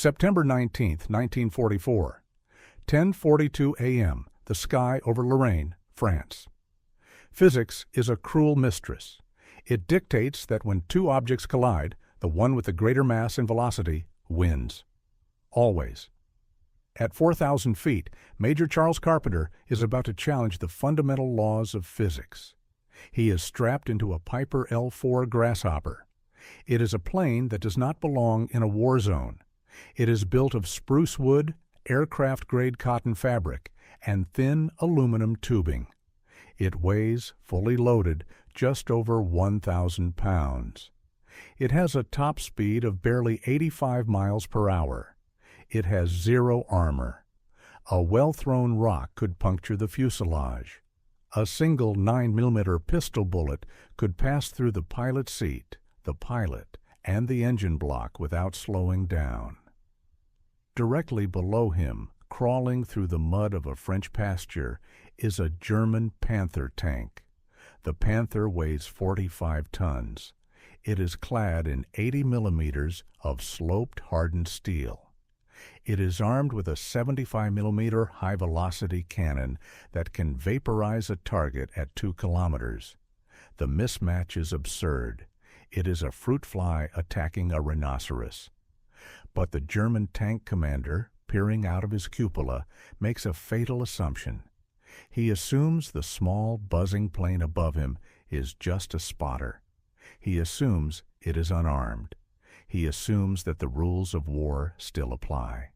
September 19, 1944. 10:42 a.m. The sky over Lorraine, France. Physics is a cruel mistress. It dictates that when two objects collide, the one with the greater mass and velocity wins. Always. At 4,000 feet, Major Charles Carpenter is about to challenge the fundamental laws of physics. He is strapped into a Piper L-4 Grasshopper. It is a plane that does not belong in a war zone. It is built of spruce wood, aircraft-grade cotton fabric, and thin aluminum tubing. It weighs, fully loaded, just over 1,000 pounds. It has a top speed of barely 85 miles per hour. It has zero armor. A well-thrown rock could puncture the fuselage. A single 9mm pistol bullet could pass through the pilot's seat, the pilot, and the engine block without slowing down. Directly below him, crawling through the mud of a French pasture, is a German Panther tank. The Panther weighs 45 tons. It is clad in 80 millimeters of sloped hardened steel. It is armed with a 75mm high-velocity cannon that can vaporize a target at 2 kilometers. The mismatch is absurd. It is a fruit fly attacking a rhinoceros. But the German tank commander, peering out of his cupola, makes a fatal assumption. He assumes the small, buzzing plane above him is just a spotter. He assumes it is unarmed. He assumes that the rules of war still apply.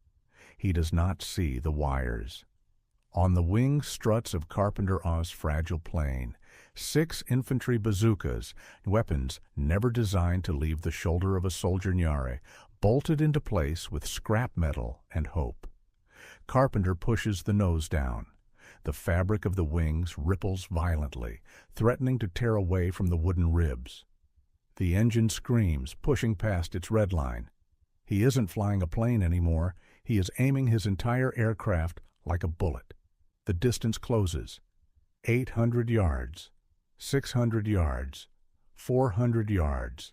He does not see the wires. On the wing struts of Carpenter's fragile plane, 6 infantry bazookas, weapons never designed to leave the shoulder of a soldier Nyare, bolted into place with scrap metal and hope. Carpenter pushes the nose down. The fabric of the wings ripples violently, threatening to tear away from the wooden ribs. The engine screams, pushing past its red line. He isn't flying a plane anymore. He is aiming his entire aircraft like a bullet. The distance closes. 800 yards, 600 yards, 400 yards.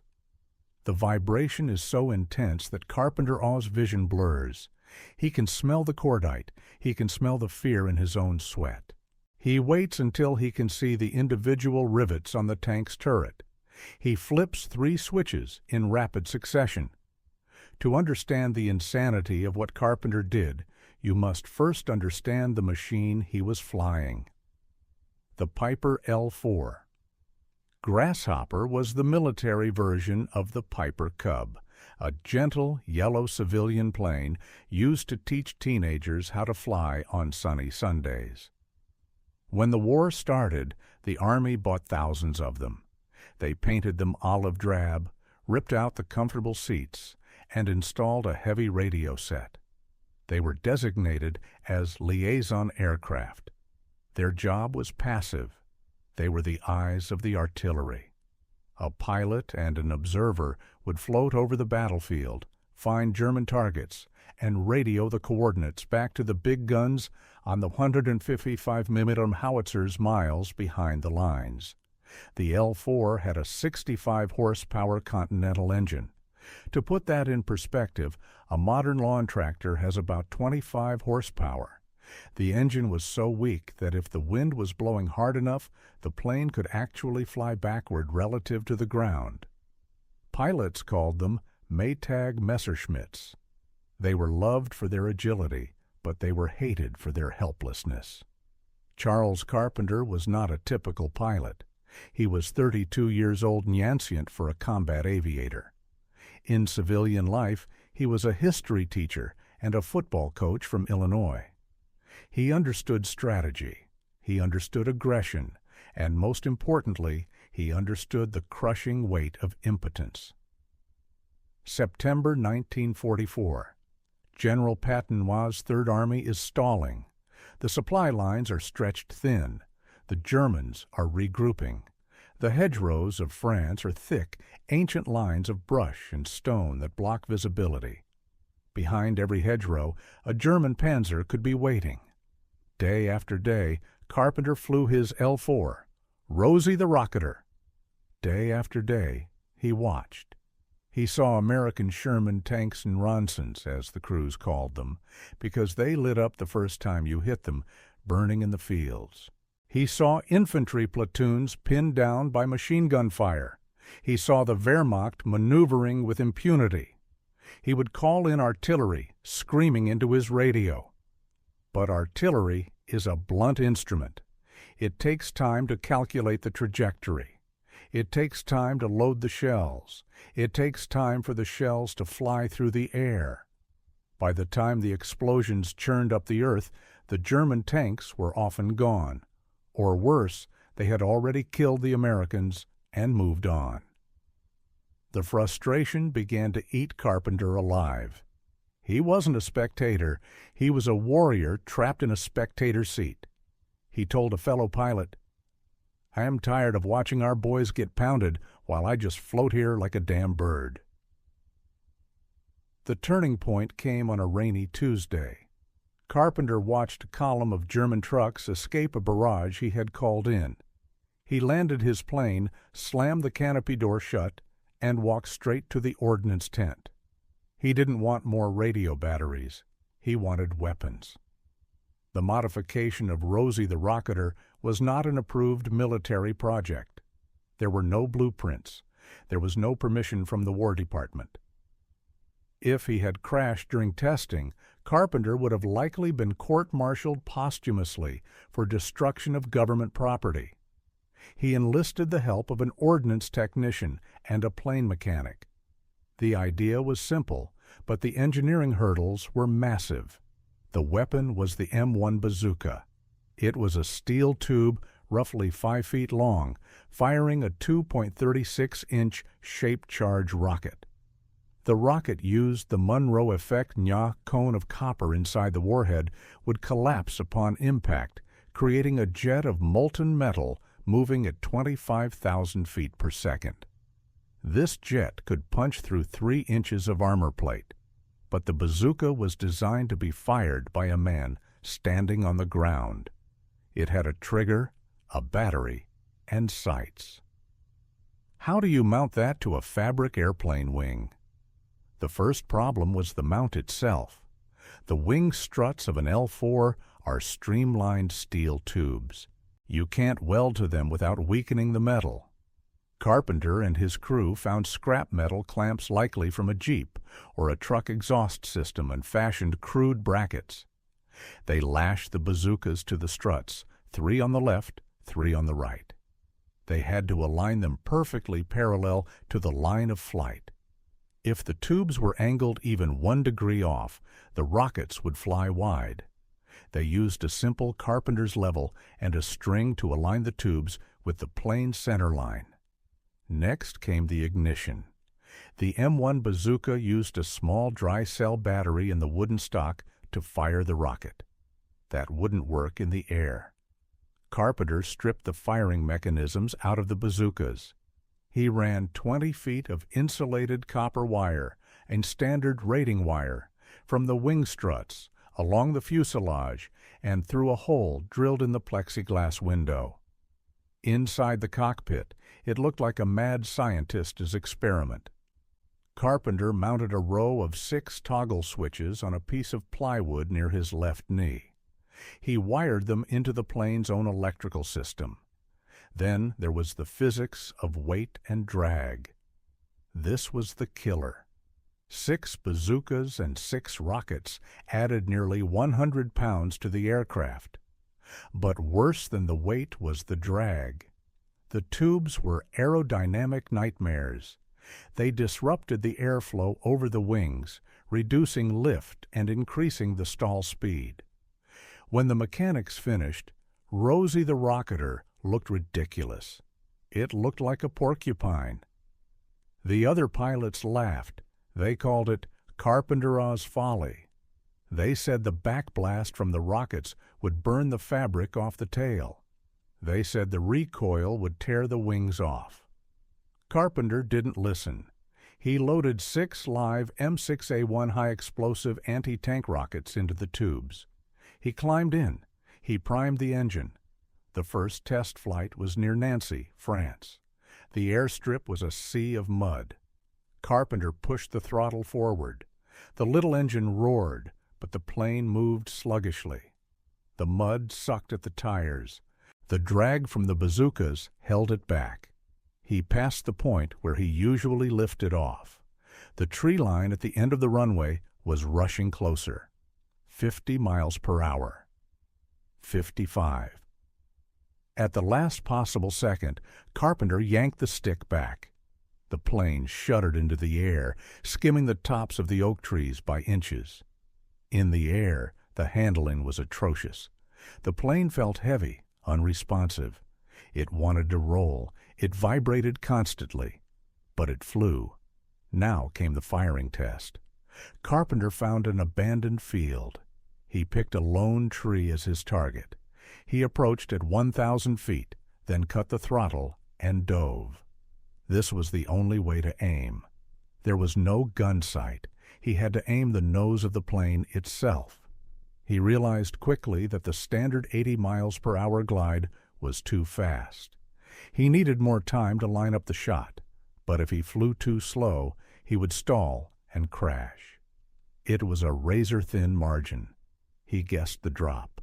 The vibration is so intense that Carpenter's vision blurs. He can smell the cordite. He can smell the fear in his own sweat. He waits until he can see the individual rivets on the tank's turret. He flips 3 switches in rapid succession. To understand the insanity of what Carpenter did, you must first understand the machine he was flying. The Piper L-4. Grasshopper was the military version of the Piper Cub, a gentle yellow civilian plane used to teach teenagers how to fly on sunny Sundays. When the war started, the Army bought thousands of them. They painted them olive drab, ripped out the comfortable seats, and installed a heavy radio set. They were designated as liaison aircraft. Their job was passive. They were the eyes of the artillery. A pilot and an observer would float over the battlefield, find German targets, and radio the coordinates back to the big guns on the 155mm howitzers miles behind the lines. The L-4 had a 65-horsepower Continental engine. To put that in perspective, a modern lawn tractor has about 25 horsepower. The engine was so weak that if the wind was blowing hard enough, the plane could actually fly backward relative to the ground. Pilots called them Maytag Messerschmitts. They were loved for their agility, but they were hated for their helplessness. Charles Carpenter was not a typical pilot. He was 32 years old and yancient for a combat aviator. In civilian life, he was a history teacher and a football coach from Illinois. He understood strategy, he understood aggression, and most importantly, he understood the crushing weight of impotence. September 1944. General Patino's Third Army is stalling. The supply lines are stretched thin. The Germans are regrouping. The hedgerows of France are thick, ancient lines of brush and stone that block visibility. Behind every hedgerow, a German panzer could be waiting. Day after day, Carpenter flew his L-4, Rosie the Rocketer. Day after day, he watched. He saw American Sherman tanks and Ronsons, as the crews called them, because they lit up the first time you hit them, burning in the fields. He saw infantry platoons pinned down by machine gun fire. He saw the Wehrmacht maneuvering with impunity. He would call in artillery, screaming into his radio. But artillery is a blunt instrument. It takes time to calculate the trajectory. It takes time to load the shells. It takes time for the shells to fly through the air. By the time the explosions churned up the earth, the German tanks were often gone. Or worse, they had already killed the Americans and moved on. The frustration began to eat Carpenter alive. He wasn't a spectator. He was a warrior trapped in a spectator seat. He told a fellow pilot, "I am tired of watching our boys get pounded while I just float here like a damn bird." The turning point came on a rainy Tuesday. Carpenter watched a column of German trucks escape a barrage he had called in. He landed his plane, slammed the canopy door shut, and walked straight to the ordnance tent. He didn't want more radio batteries. He wanted weapons. The modification of Rosie the Rocketer was not an approved military project. There were no blueprints. There was no permission from the War Department. If he had crashed during testing, Carpenter would have likely been court-martialed posthumously for destruction of government property. He enlisted the help of an ordnance technician and a plane mechanic. The idea was simple, but the engineering hurdles were massive. The weapon was the M1 Bazooka. It was a steel tube roughly 5 feet long, firing a 2.36-inch shaped charge rocket. The rocket used the Monroe effect cone of copper inside the warhead would collapse upon impact, creating a jet of molten metal moving at 25,000 feet per second. This jet could punch through 3 inches of armor plate, but the bazooka was designed to be fired by a man standing on the ground. It had a trigger, a battery, and sights. How do you mount that to a fabric airplane wing? The first problem was the mount itself. The wing struts of an L-4 are streamlined steel tubes. You can't weld to them without weakening the metal. Carpenter and his crew found scrap metal clamps likely from a Jeep or a truck exhaust system and fashioned crude brackets. They lashed the bazookas to the struts, 3 on the left, 3 on the right. They had to align them perfectly parallel to the line of flight. If the tubes were angled even 1 degree off, the rockets would fly wide. They used a simple carpenter's level and a string to align the tubes with the plane center line. Next came the ignition. The M1 Bazooka used a small dry cell battery in the wooden stock to fire the rocket. That wouldn't work in the air. Carpenter stripped the firing mechanisms out of the bazookas. He ran 20 feet of insulated copper wire and standard rating wire from the wing struts along the fuselage and through a hole drilled in the plexiglass window. Inside the cockpit, it looked like a mad scientist's experiment. Carpenter mounted a row of 6 toggle switches on a piece of plywood near his left knee. He wired them into the plane's own electrical system. Then there was the physics of weight and drag. This was the killer. 6 bazookas and 6 rockets added nearly 100 pounds to the aircraft. But worse than the weight was the drag. The tubes were aerodynamic nightmares. They disrupted the airflow over the wings, reducing lift and increasing the stall speed. When the mechanics finished, Rosie the Rocketer looked ridiculous. It looked like a porcupine. The other pilots laughed. They called it Carpenter's folly. They said the backblast from the rockets would burn the fabric off the tail. They said the recoil would tear the wings off. Carpenter didn't listen. He loaded 6 live M6A1 high-explosive anti-tank rockets into the tubes. He climbed in. He primed the engine. The first test flight was near Nancy, France. The airstrip was a sea of mud. Carpenter pushed the throttle forward. The little engine roared, but the plane moved sluggishly. The mud sucked at the tires. The drag from the bazookas held it back. He passed the point where he usually lifted off. The tree line at the end of the runway was rushing closer. 50 miles per hour. 55. At the last possible second, Carpenter yanked the stick back. The plane shuddered into the air, skimming the tops of the oak trees by inches. In the air, the handling was atrocious. The plane felt heavy, unresponsive. It wanted to roll. It vibrated constantly. But it flew. Now came the firing test. Carpenter found an abandoned field. He picked a lone tree as his target. He approached at 1,000 feet, then cut the throttle and dove. This was the only way to aim. There was no gun sight. He had to aim the nose of the plane itself. He realized quickly that the standard 80 miles per hour glide was too fast. He needed more time to line up the shot, but if he flew too slow, he would stall and crash. It was a razor-thin margin. He guessed the drop.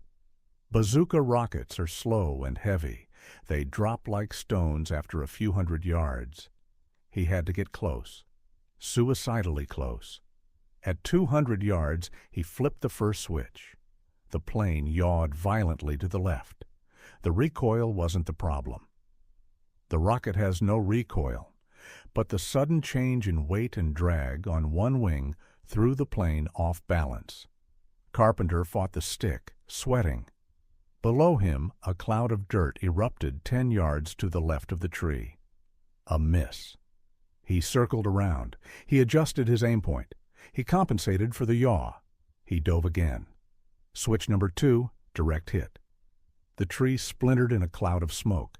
Bazooka rockets are slow and heavy. They drop like stones after a few hundred yards. He had to get close, suicidally close. At 200 yards, he flipped the first switch. The plane yawed violently to the left. The recoil wasn't the problem. The rocket has no recoil, but the sudden change in weight and drag on one wing threw the plane off balance. Carpenter fought the stick, sweating. Below him, a cloud of dirt erupted 10 yards to the left of the tree. A miss. He circled around. He adjusted his aim point. He compensated for the yaw. He dove again. Switch number 2, direct hit. The tree splintered in a cloud of smoke.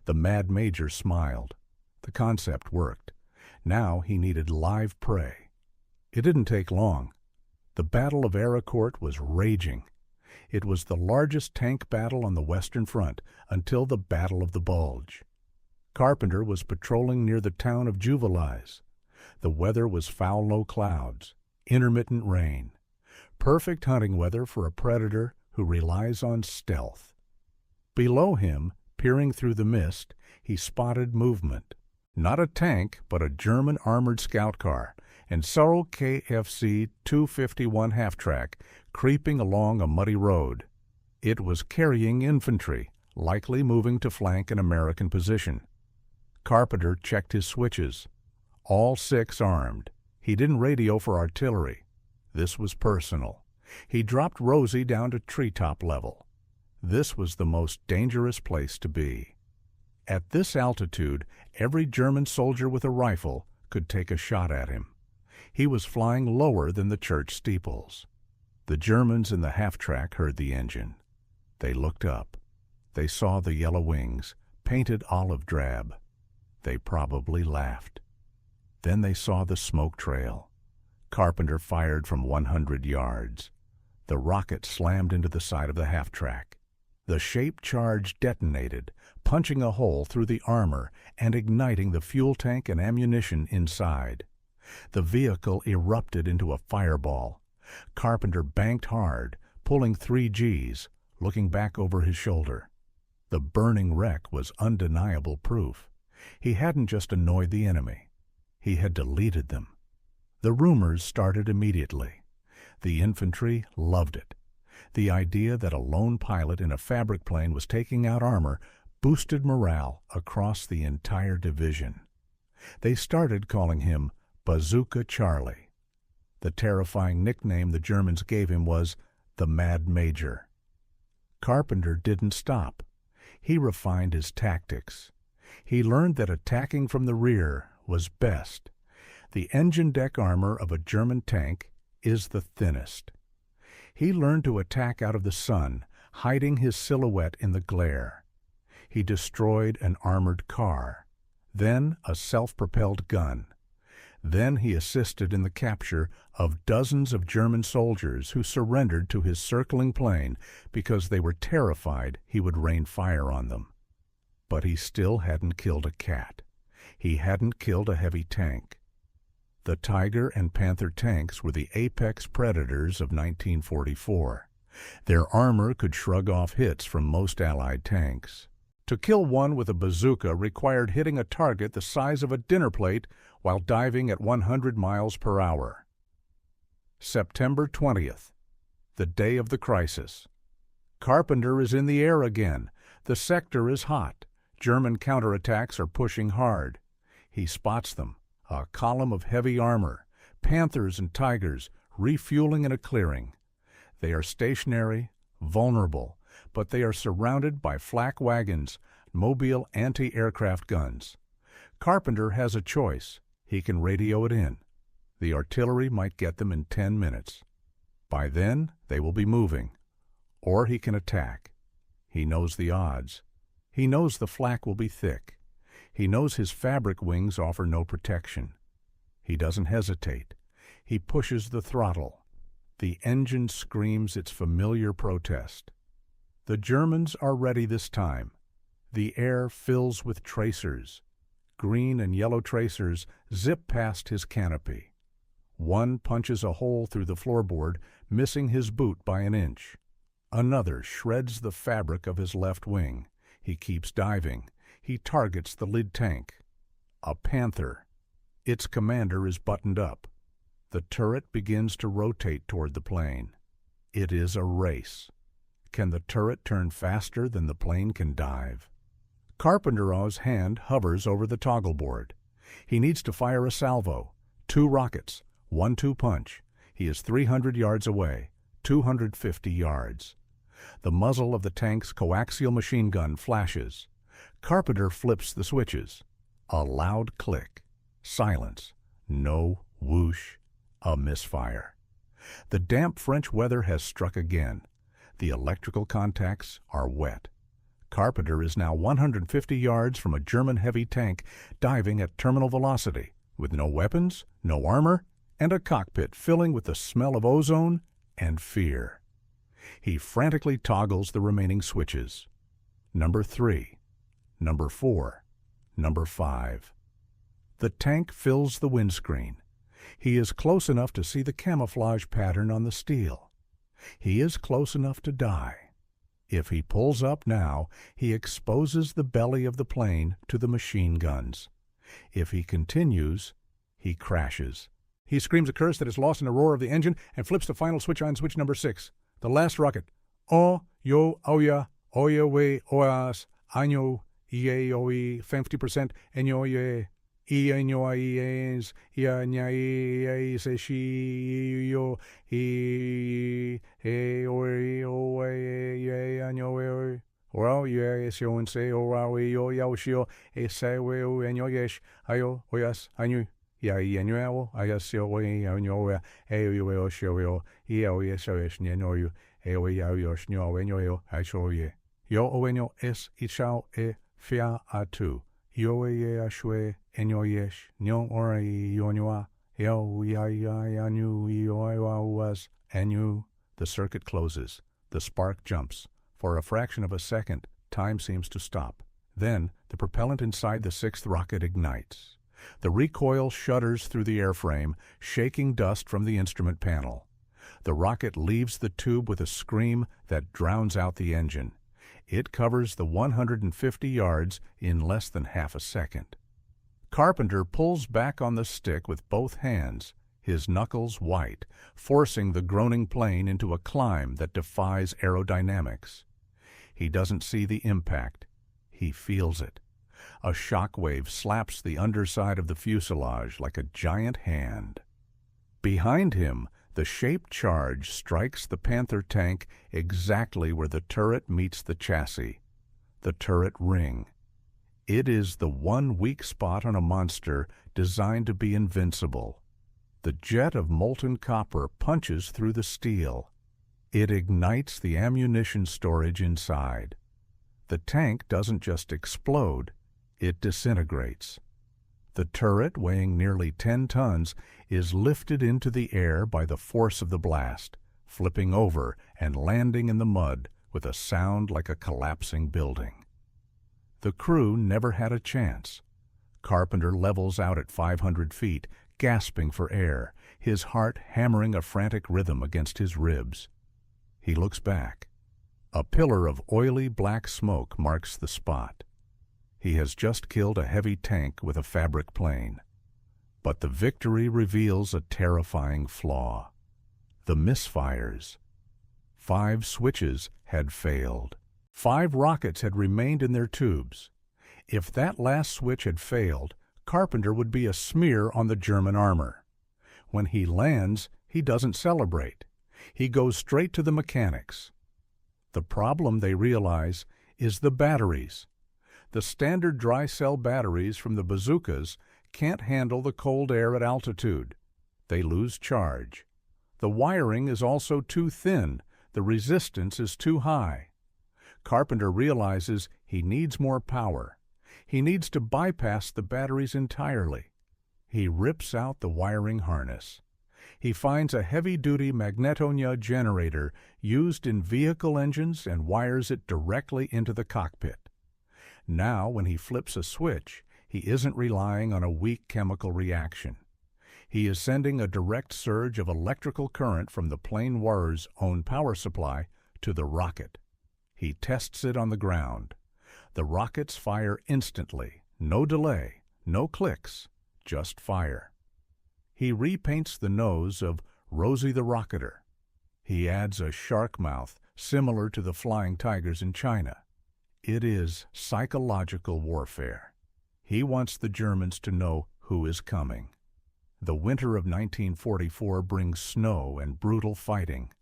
The Mad Major smiled. The concept worked. Now he needed live prey. It didn't take long. The Battle of Aricourt was raging. It was the largest tank battle on the Western Front until the Battle of the Bulge. Carpenter was patrolling near the town of Juvillies. The weather was foul low clouds, intermittent rain. Perfect hunting weather for a predator who relies on stealth. Below him, peering through the mist, he spotted movement. Not a tank, but a German armored scout car, and Sorrel KFC 251 half-track creeping along a muddy road. It was carrying infantry, likely moving to flank an American position. Carpenter checked his switches. All 6 armed. He didn't radio for artillery. This was personal. He dropped Rosie down to treetop level. This was the most dangerous place to be. At this altitude, every German soldier with a rifle could take a shot at him. He was flying lower than the church steeples. The Germans in the half-track heard the engine. They looked up. They saw the yellow wings, painted olive drab. They probably laughed. Then they saw the smoke trail. Carpenter fired from 100 yards. The rocket slammed into the side of the half-track. The shaped charge detonated, punching a hole through the armor and igniting the fuel tank and ammunition inside. The vehicle erupted into a fireball. Carpenter banked hard, pulling 3 Gs, looking back over his shoulder. The burning wreck was undeniable proof. He hadn't just annoyed the enemy. He had deleted them. The rumors started immediately. The infantry loved it. The idea that a lone pilot in a fabric plane was taking out armor boosted morale across the entire division. They started calling him Bazooka Charlie. The terrifying nickname the Germans gave him was the Mad Major. Carpenter didn't stop. He refined his tactics. He learned that attacking from the rear was best. The engine deck armor of a German tank is the thinnest. He learned to attack out of the sun, hiding his silhouette in the glare. He destroyed an armored car, then a self-propelled gun. Then he assisted in the capture of dozens of German soldiers who surrendered to his circling plane because they were terrified he would rain fire on them. But he still hadn't killed a cat. He hadn't killed a heavy tank. The Tiger and Panther tanks were the apex predators of 1944. Their armor could shrug off hits from most Allied tanks. To kill one with a bazooka required hitting a target the size of a dinner plate while diving at 100 miles per hour. September 20th, the day of the crisis. Carpenter is in the air again. The sector is hot. German counterattacks are pushing hard. He spots them, a column of heavy armor, Panthers and Tigers refueling in a clearing. They are stationary, vulnerable, but they are surrounded by flak wagons, mobile anti-aircraft guns. Carpenter has a choice. He can radio it in. The artillery might get them in 10 minutes. By then, they will be moving. Or he can attack. He knows the odds. He knows the flak will be thick. He knows his fabric wings offer no protection. He doesn't hesitate. He pushes the throttle. The engine screams its familiar protest. The Germans are ready this time. The air fills with tracers. Green and yellow tracers zip past his canopy. One punches a hole through the floorboard, missing his boot by an inch. Another shreds the fabric of his left wing. He keeps diving. He targets the lead tank. A Panther. Its commander is buttoned up. The turret begins to rotate toward the plane. It is a race. Can the turret turn faster than the plane can dive? Carpenter's hand hovers over the toggle board. He needs to fire a salvo. 2 rockets, 1-2 punch. He is 300 yards away, 250 yards. The muzzle of the tank's coaxial machine gun flashes. Carpenter flips the switches. A loud click. Silence. No whoosh. A misfire. The damp French weather has struck again. The electrical contacts are wet. Carpenter is now 150 yards from a German heavy tank diving at terminal velocity, with no weapons, no armor, and a cockpit filling with the smell of ozone and fear. He frantically toggles the remaining switches. Number 3, number 4, number 5. The tank fills the windscreen. He is close enough to see the camouflage pattern on the steel. He is close enough to die. If he pulls up now, he exposes the belly of the plane to the machine guns. If he continues, he crashes. He screams a curse that is lost in the roar of the engine and flips the final switch on switch number 6. The last rocket. O, yo, oya, oya, we, oas, año, ye, oi, 50%, enyo, ye. Enyo, ies, ya, nya, ies, she, yo, he, oi, oi, ye, anyo, well, yes, yo, and say, oh, yo, yaoshio, say, we, enyo, yes, ayo, oyas, anyo. Ya yenyo ayas yo yenyo yo show yo yes yenyo yo shnyo yenyo I show ye yo wenyo es ichao fia atu yo ashwe enyo yes nyo ora yonyoa yo anu yo was anu. The circuit closes. The spark jumps. For a fraction of a second, time seems to stop. Then the propellant inside the 6th rocket ignites. The recoil shudders through the airframe, shaking dust from the instrument panel. The rocket leaves the tube with a scream that drowns out the engine. It covers the 150 yards in less than half a second. Carpenter pulls back on the stick with both hands, his knuckles white, forcing the groaning plane into a climb that defies aerodynamics. He doesn't see the impact. He feels it. A shock wave slaps the underside of the fuselage like a giant hand. Behind him, the shaped charge strikes the Panther tank exactly where the turret meets the chassis, the turret ring. It is the one weak spot on a monster designed to be invincible. The jet of molten copper punches through the steel. It ignites the ammunition storage inside. The tank doesn't just explode, it disintegrates. The turret, weighing nearly 10 tons, is lifted into the air by the force of the blast, flipping over and landing in the mud with a sound like a collapsing building. The crew never had a chance. Carpenter levels out at 500 feet, gasping for air, his heart hammering a frantic rhythm against his ribs. He looks back. A pillar of oily black smoke marks the spot. He has just killed a heavy tank with a fabric plane. But the victory reveals a terrifying flaw. The misfires. 5 switches had failed. 5 rockets had remained in their tubes. If that last switch had failed, Carpenter would be a smear on the German armor. When he lands, he doesn't celebrate. He goes straight to the mechanics. The problem, they realize, is the batteries. The standard dry cell batteries from the bazookas can't handle the cold air at altitude. They lose charge. The wiring is also too thin. The resistance is too high. Carpenter realizes he needs more power. He needs to bypass the batteries entirely. He rips out the wiring harness. He finds a heavy-duty magneto generator used in vehicle engines and wires it directly into the cockpit. Now, when he flips a switch, he isn't relying on a weak chemical reaction. He is sending a direct surge of electrical current from the plane warrior's own power supply to the rocket. He tests it on the ground. The rockets fire instantly, no delay, no clicks, just fire. He repaints the nose of Rosie the Rocketer. He adds a shark mouth similar to the flying tigers in China. It is psychological warfare. He wants the Germans to know who is coming. The winter of 1944 brings snow and brutal fighting.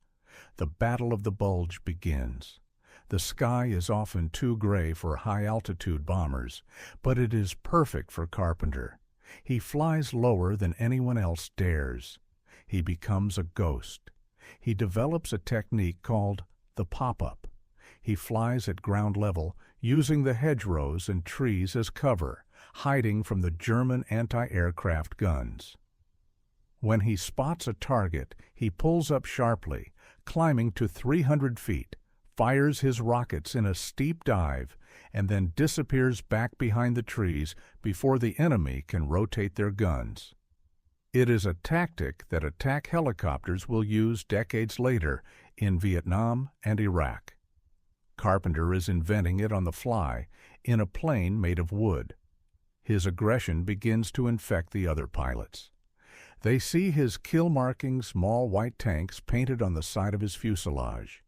The Battle of the Bulge begins. The sky is often too gray for high-altitude bombers, but it is perfect for Carpenter. He flies lower than anyone else dares. He becomes a ghost. He develops a technique called the pop-up. He flies at ground level, using the hedgerows and trees as cover, hiding from the German anti-aircraft guns. When he spots a target, he pulls up sharply, climbing to 300 feet, fires his rockets in a steep dive, and then disappears back behind the trees before the enemy can rotate their guns. It is a tactic that attack helicopters will use decades later in Vietnam and Iraq. Carpenter is inventing it on the fly in a plane made of wood. His aggression begins to infect the other pilots. They see his kill-marking small white tanks painted on the side of his fuselage.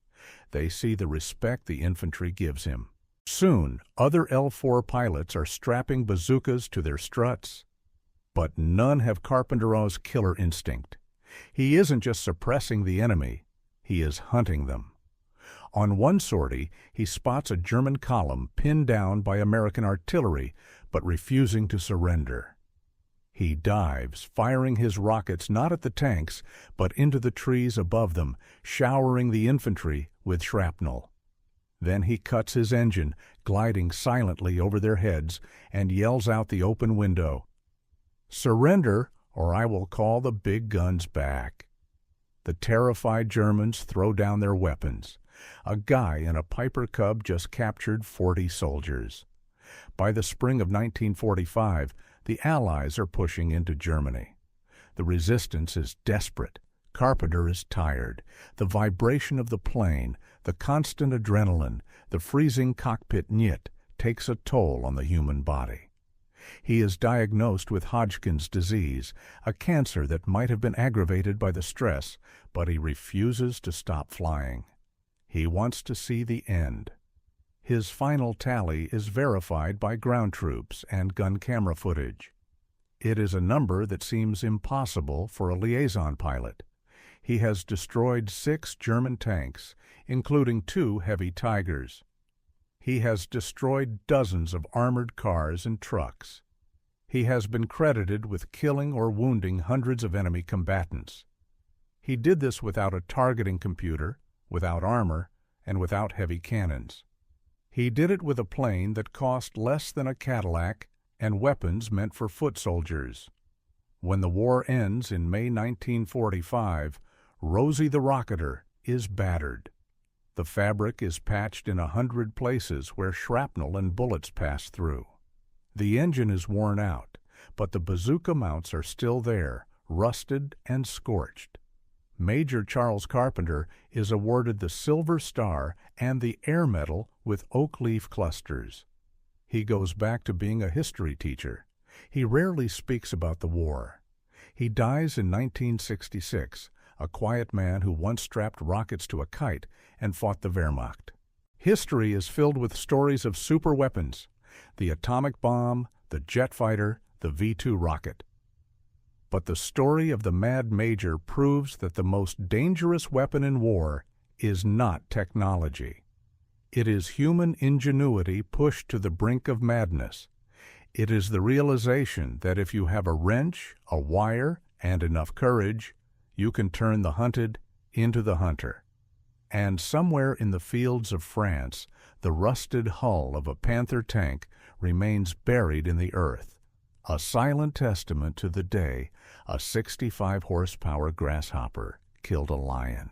They see the respect the infantry gives him. Soon, other L-4 pilots are strapping bazookas to their struts. But none have Carpenter's killer instinct. He isn't just suppressing the enemy, he is hunting them. On one sortie, he spots a German column pinned down by American artillery, but refusing to surrender. He dives, firing his rockets not at the tanks, but into the trees above them, showering the infantry with shrapnel. Then he cuts his engine, gliding silently over their heads, and yells out the open window, "Surrender, or I will call the big guns back." The terrified Germans throw down their weapons. A guy in a Piper Cub just captured 40 soldiers. By the spring of 1945, the Allies are pushing into Germany. The resistance is desperate. Carpenter is tired. The vibration of the plane, the constant adrenaline, the freezing cockpit knit takes a toll on the human body. He is diagnosed with Hodgkin's disease, a cancer that might have been aggravated by the stress, but he refuses to stop flying. He wants to see the end. His final tally is verified by ground troops and gun camera footage. It is a number that seems impossible for a liaison pilot. He has destroyed 6 German tanks, including 2 heavy Tigers. He has destroyed dozens of armored cars and trucks. He has been credited with killing or wounding hundreds of enemy combatants. He did this without a targeting computer, without armor, and without heavy cannons. He did it with a plane that cost less than a Cadillac and weapons meant for foot soldiers. When the war ends in May 1945, Rosie the Rocketer is battered. The fabric is patched in 100 places where shrapnel and bullets pass through. The engine is worn out. but the bazooka mounts are still there, rusted and scorched. Major Charles Carpenter is awarded the Silver Star and the Air Medal with oak leaf clusters. He goes back to being a history teacher. He rarely speaks about the war. He dies in 1966, a quiet man who once strapped rockets to a kite and fought the Wehrmacht. History is filled with stories of superweapons: the atomic bomb, the jet fighter, the V-2 rocket. But the story of the Mad Major proves that the most dangerous weapon in war is not technology. It is human ingenuity pushed to the brink of madness. It is the realization that if you have a wrench, a wire, and enough courage, you can turn the hunted into the hunter. And somewhere in the fields of France, the rusted hull of a Panther tank remains buried in the earth, a silent testament to the day a 65-horsepower Grasshopper killed a lion.